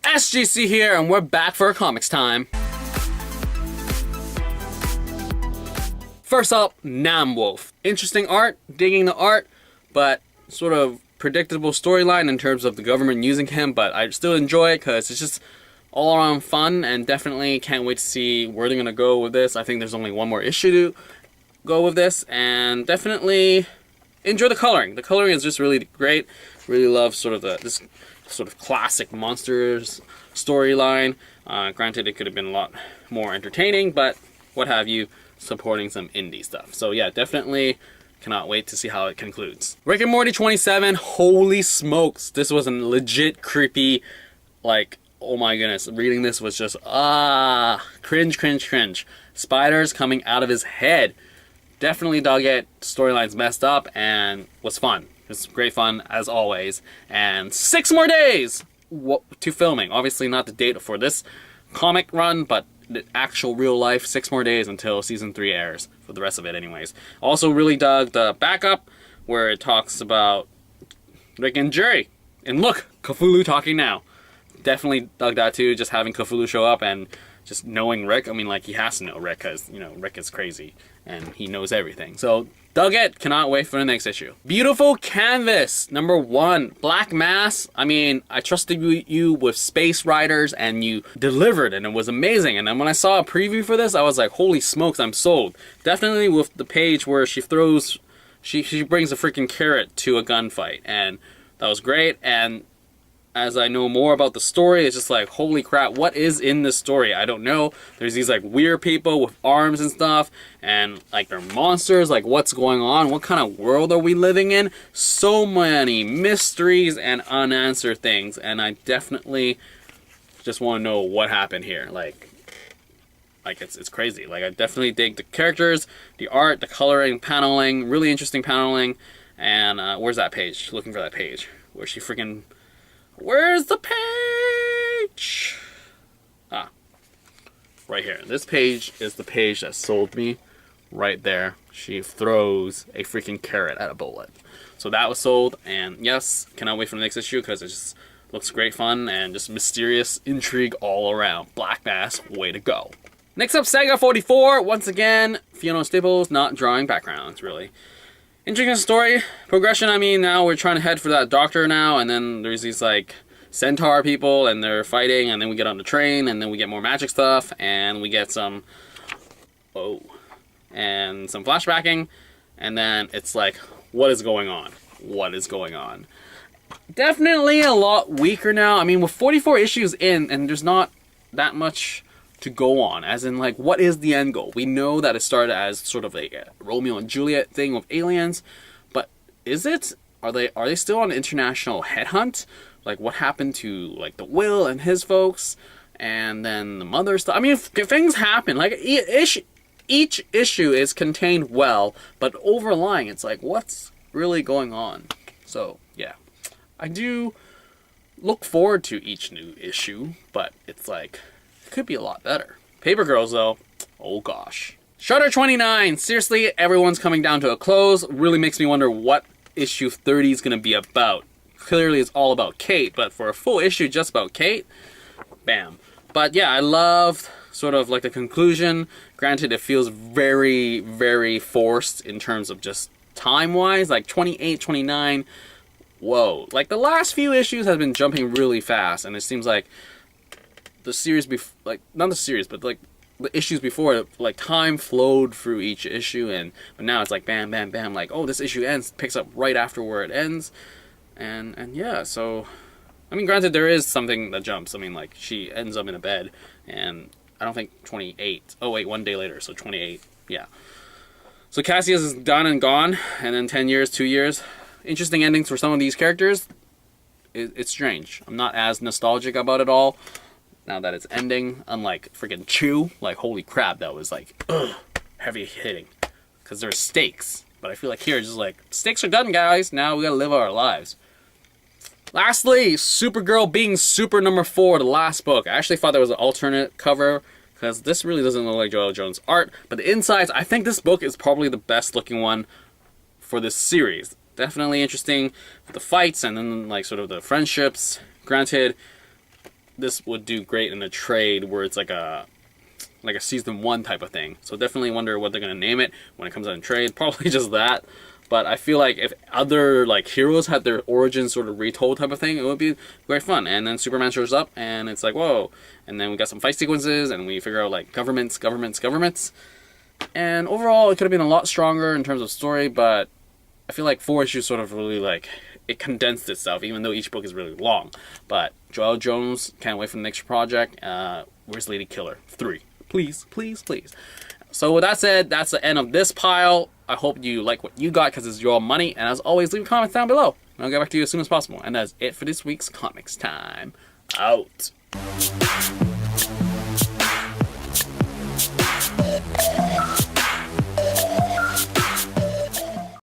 SGC here, and we're back for comics time. First up, Namwolf. Interesting art, digging the art, but sort of predictable storyline in terms of the government using him, but I still enjoy it because it's just all around fun, and definitely can't wait to see where they're going to go with this. I think there's only one more issue to go with this, and definitely enjoy the coloring. The coloring is just really great. Really love sort of this sort of classic monsters storyline. Granted, it could have been a lot more entertaining, but what have you, supporting some indie stuff. So yeah, definitely cannot wait to see how it concludes. Rick and Morty 27, holy smokes. This was a legit creepy, like, oh my goodness. Reading this was just, cringe, cringe, cringe. Spiders coming out of his head. Definitely dug it. Storyline's messed up and was fun. It's great fun as always. And 6 more days to filming. Obviously not the date for this comic run, but the actual real life 6 more days until season 3 airs. For the rest of it anyways. Also really dug the backup where it talks about Rick and Jerry. And look, Cthulhu talking now. Definitely dug that too. Just having Cthulhu show up and just knowing Rick. I mean, like, he has to know Rick because, you know, Rick is crazy and he knows everything. So, dug it. Cannot wait for the next issue. Beautiful canvas. Number 1. Black Mass. I mean, I trusted you with Space Riders and you delivered and it was amazing. And then when I saw a preview for this, I was like, holy smokes, I'm sold. Definitely with the page where she throws, she brings a freaking carrot to a gunfight. And that was great. And as I know more about the story, it's just like, holy crap, what is in this story? I don't know. There's these like weird people with arms and stuff, and like they're monsters. Like, what's going on? What kind of world are we living in? So many mysteries and unanswered things, and I definitely just want to know what happened here. Like it's crazy. Like, I definitely dig the characters, the art, the coloring, paneling, really interesting paneling. And where's that page? Looking for that page where she freaking. Where's the page? Right here. This page is the page that sold me. Right there. She throws a freaking carrot at a bullet. So that was sold, and yes, cannot wait for the next issue because it just looks great fun and just mysterious intrigue all around. Black Mass, way to go. Next up, Saga 44. Once again, Fiona Staples not drawing backgrounds, really. Interesting story progression. I mean, now we're trying to head for that doctor now, and then there's these like centaur people, and they're fighting, and then we get on the train, and then we get more magic stuff, and we get some and some flashbacking, and then it's like, what is going on? What is going on? Definitely a lot weaker now. I mean, with 44 issues in, and there's not that much to go on, as in, like, what is the end goal? We know that it started as sort of a Romeo and Juliet thing with aliens, but is it? Are they still on an international headhunt? Like, what happened to, like, the Will and his folks, and then the mother stuff? I mean, things happen. Like, each issue is contained well, but overlying, it's like, what's really going on? So, yeah. I do look forward to each new issue, but it's like, it could be a lot better. Paper Girls, though, oh gosh. Shutter 29, seriously, everyone's coming down to a close. Really makes me wonder what issue 30 is going to be about. Clearly it's all about Kate, but for a full issue just about Kate, bam. But yeah, I love sort of like the conclusion. Granted, it feels very, very forced in terms of just time-wise, like 28, 29, whoa. Like, the last few issues have been jumping really fast, and it seems like the series not the series, but like the issues before, like, time flowed through each issue, but now it's like bam, bam, bam, like, oh, this issue ends, picks up right after where it ends, and yeah, so, I mean, granted, there is something that jumps. I mean, like, she ends up in a bed, and I don't think 28, oh wait, 1 day later, so 28, yeah. So Cassius is done and gone, and then 10 years, 2 years. Interesting endings for some of these characters. It's strange. I'm not as nostalgic about it all now that it's ending, unlike freaking Chew. Like, holy crap, that was like, heavy hitting. Because there's stakes. But I feel like here, it's just like, stakes are done, guys. Now we gotta live our lives. Lastly, Supergirl being Super number 4, the last book. I actually thought there was an alternate cover, because this really doesn't look like Joëlle Jones' art. But the insides, I think this book is probably the best looking one for this series. Definitely interesting with the fights and then, like, sort of the friendships. Granted, this would do great in a trade where it's like a season 1 type of thing. So definitely wonder what they're gonna name it when it comes out in trade. Probably just that. But I feel like if other like heroes had their origins sort of retold type of thing, it would be great fun. And then Superman shows up, and it's like, whoa. And then we got some fight sequences, and we figure out like governments. And overall, it could have been a lot stronger in terms of story, but I feel like 4 issues sort of really like it condensed itself, even though each book is really long. But Joëlle Jones, can't wait for the next project. Where's Lady Killer 3? Please. So with that said, that's the end of this pile. I hope you like what you got because it's your money. And as always, leave comments down below. And I'll get back to you as soon as possible. And that's it for this week's Comics Time. Out.